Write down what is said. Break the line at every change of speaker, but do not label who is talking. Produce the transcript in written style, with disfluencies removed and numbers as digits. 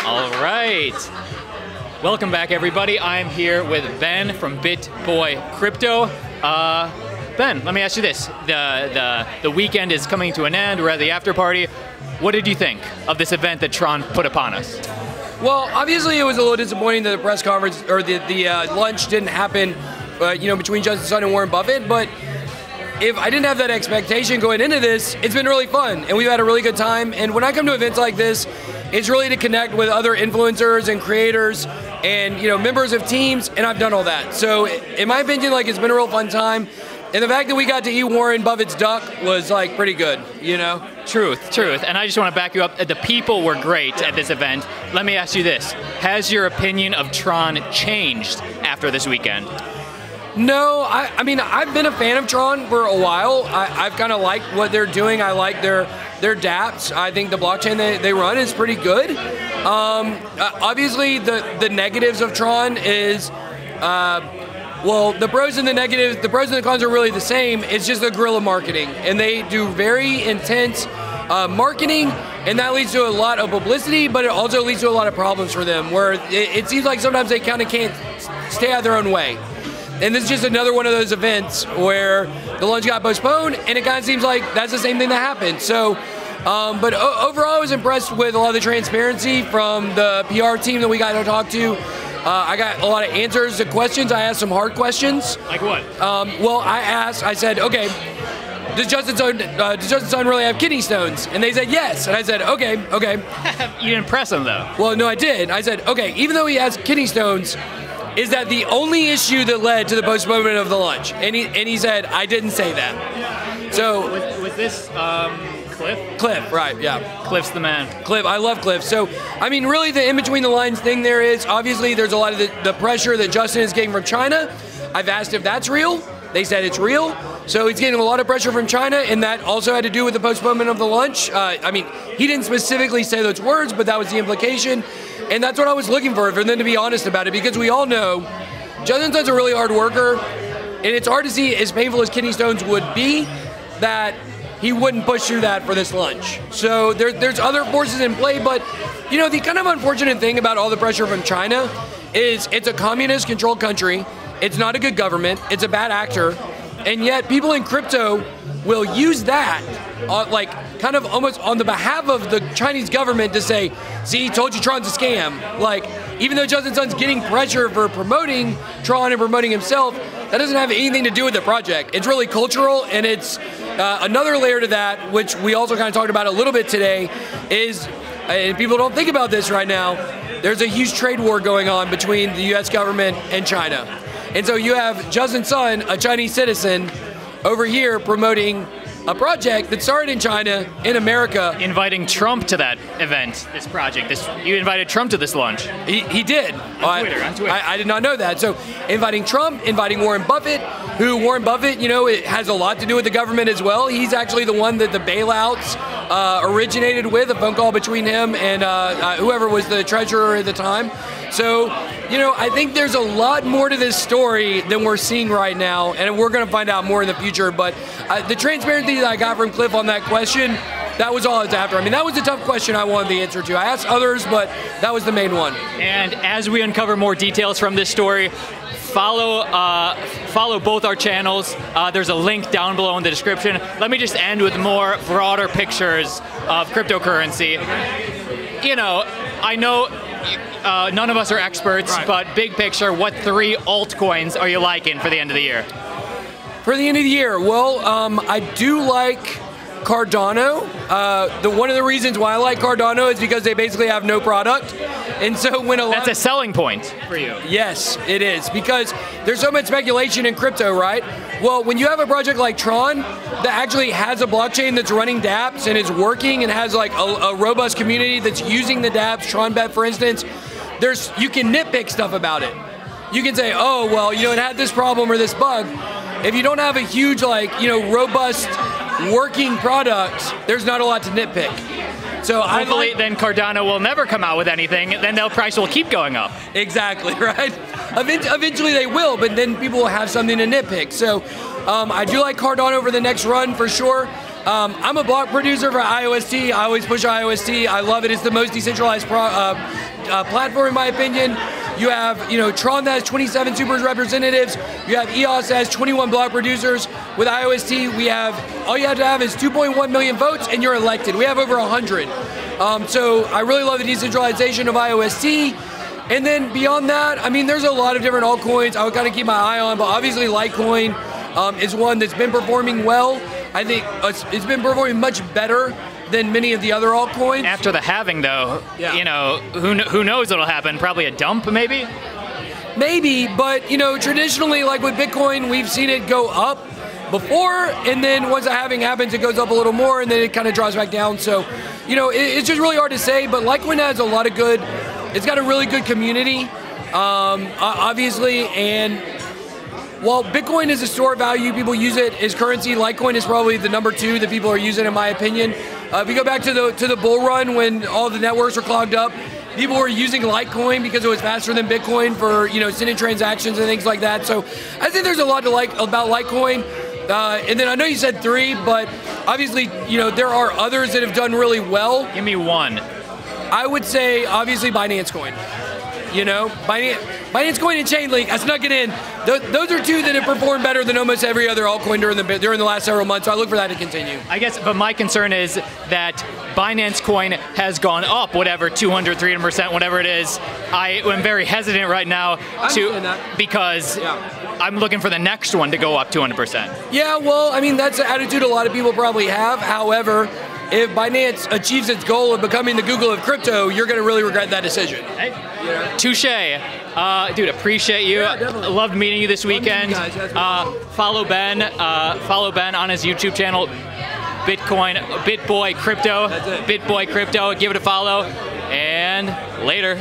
All right. Welcome back, everybody. I'm here with Ben from BitBoy Crypto. Ben, let me ask you this. The weekend is coming to an end. We're at the after party. What did you think of this event that Tron put upon us?
Well, obviously it was a little disappointing that the press conference or the lunch didn't happen, between Justin Sun and Warren Buffett. But if I didn't have that expectation going into this, it's been really fun and we've had a really good time. And when I come to events like this, it's really to connect with other influencers and creators and members of teams, and I've done all that. So in my opinion, it's been a real fun time. And the fact that we got to eat Warren Buffett's duck was pretty good,
Truth. And I just want to back you up. The people were great at this event. Let me ask you this. Has your opinion of Tron changed after this weekend?
No, I mean, I've been a fan of Tron for a while. I've kind of liked what they're doing. I like their dApps. I think the blockchain they run is pretty good. Obviously, the negatives of Tron is, well, the pros and the negatives, the pros and the cons are really the same. It's just the guerrilla marketing. And they do very intense marketing, and that leads to a lot of publicity, but it also leads to a lot of problems for them, where it seems like sometimes they kind of can't stay out of their own way. And this is just another one of those events where the lunch got postponed, and it kind of seems like that's the same thing that happened. So, but overall, I was impressed with a lot of the transparency from the PR team that we got to talk to. I got a lot of answers to questions. I asked some hard questions.
Like what?
Well, I said, okay, does Justin Sun really have kidney stones? And they said yes. And I said, okay.
You didn't press him, though.
Well, no, I did. I said, okay, even though he has kidney stones, is that the only issue that led to the postponement of the lunch? And he said, I didn't say that. So
was this Cliff?
Cliff, right, yeah.
Cliff's the man.
Cliff, I love Cliff. So, I mean, really the in-between-the-lines thing there is, obviously there's a lot of the pressure that Justin is getting from China. I've asked if that's real. They said it's real. So he's getting a lot of pressure from China, and that also had to do with the postponement of the lunch. I mean, he didn't specifically say those words, but that was the implication. And that's what I was looking for them to be honest about it, because we all know Justin Sun's a really hard worker, and it's hard to see, as painful as kidney stones would be, that he wouldn't push through that for this lunch. So there's other forces in play, but the kind of unfortunate thing about all the pressure from China is it's a communist-controlled country, it's not a good government, it's a bad actor, and yet people in crypto will use that kind of almost on the behalf of the Chinese government to say, see, told you Tron's a scam. Even though Justin Sun's getting pressure for promoting Tron and promoting himself, that doesn't have anything to do with the project. It's really cultural, and it's another layer to that, which we also kind of talked about a little bit today, is, and people don't think about this right now, there's a huge trade war going on between the US government and China. And so you have Justin Sun, a Chinese citizen, over here promoting a project that started in China, in America.
Inviting Trump to that event, this project. You invited Trump to this lunch.
He did.
On Twitter.
I did not know that. So inviting Trump, inviting Warren Buffett, who Warren Buffett, it has a lot to do with the government as well. He's actually the one that the bailouts originated with, a phone call between him and whoever was the treasurer at the time. So, I think there's a lot more to this story than we're seeing right now, and we're going to find out more in the future. But the transparency that I got from Cliff on that question, that was all I was after. I mean, that was a tough question I wanted the answer to. I asked others, but that was the main one.
And as we uncover more details from this story, follow both our channels. There's a link down below in the description. Let me just end with more broader pictures of cryptocurrency. I know none of us are experts, right, but big picture, what 3 altcoins are you liking for the end of the year?
For the end of the year, well, I do like Cardano. One of the reasons why I like Cardano is because they basically have no product. And so when
That's a selling point for you.
Yes, it is, because there's so much speculation in crypto, right? Well, when you have a project like Tron that actually has a blockchain that's running dApps and is working and has a robust community that's using the dApps, TronBet for instance, you can nitpick stuff about it. You can say, oh, well, it had this problem or this bug. If you don't have a huge, robust working product, there's not a lot to nitpick. So
hopefully then Cardano will never come out with anything, then their price will keep going up.
Exactly, right? Eventually they will, but then people will have something to nitpick. So I do like Cardano over the next run for sure. I'm a block producer for IOST. I always push IOST. I love it. It's the most decentralized platform, in my opinion. You have, Tron that has 27 super representatives. You have EOS that has 21 block producers. With IOST, all you have to have is 2.1 million votes, and you're elected. We have over 100. So I really love the decentralization of IOST. And then beyond that, I mean, there's a lot of different altcoins I would kind of keep my eye on, but obviously Litecoin is one that's been performing well. I think it's been performing much better than many of the other altcoins.
After the halving, though, who knows what'll happen? Probably a dump, maybe?
Maybe, but, traditionally, like with Bitcoin, we've seen it go up before, and then once the halving happens, it goes up a little more, and then it kind of drops back down. So, it's just really hard to say, but Litecoin has a lot of it's got a really good community, obviously, and while Bitcoin is a store of value, people use it as currency, Litecoin is probably the number 2 that people are using, in my opinion. If you go back to the bull run when all the networks were clogged up, people were using Litecoin because it was faster than Bitcoin for sending transactions and things like that. So I think there's a lot to like about Litecoin. And then I know you said 3, but obviously there are others that have done really well.
Give me one.
I would say obviously Binance Coin. Binance Coin and Chainlink, I snuck it in. Those are 2 that have performed better than almost every other altcoin during the last several months, so I look for that to continue.
I guess, but my concern is that Binance Coin has gone up, whatever, 200, 300%, whatever it is. I am very hesitant right now because I'm looking for the next one to go up 200%.
Yeah, well, I mean, that's an attitude a lot of people probably have. However, if Binance achieves its goal of becoming the Google of crypto, you're going to really regret that decision.
Hey. Touche. Dude, appreciate you.
Yeah, definitely.
Loved meeting you this weekend. Follow Ben on his YouTube channel, BitBoy Crypto.
That's it.
BitBoy Crypto. Give it a follow. And later.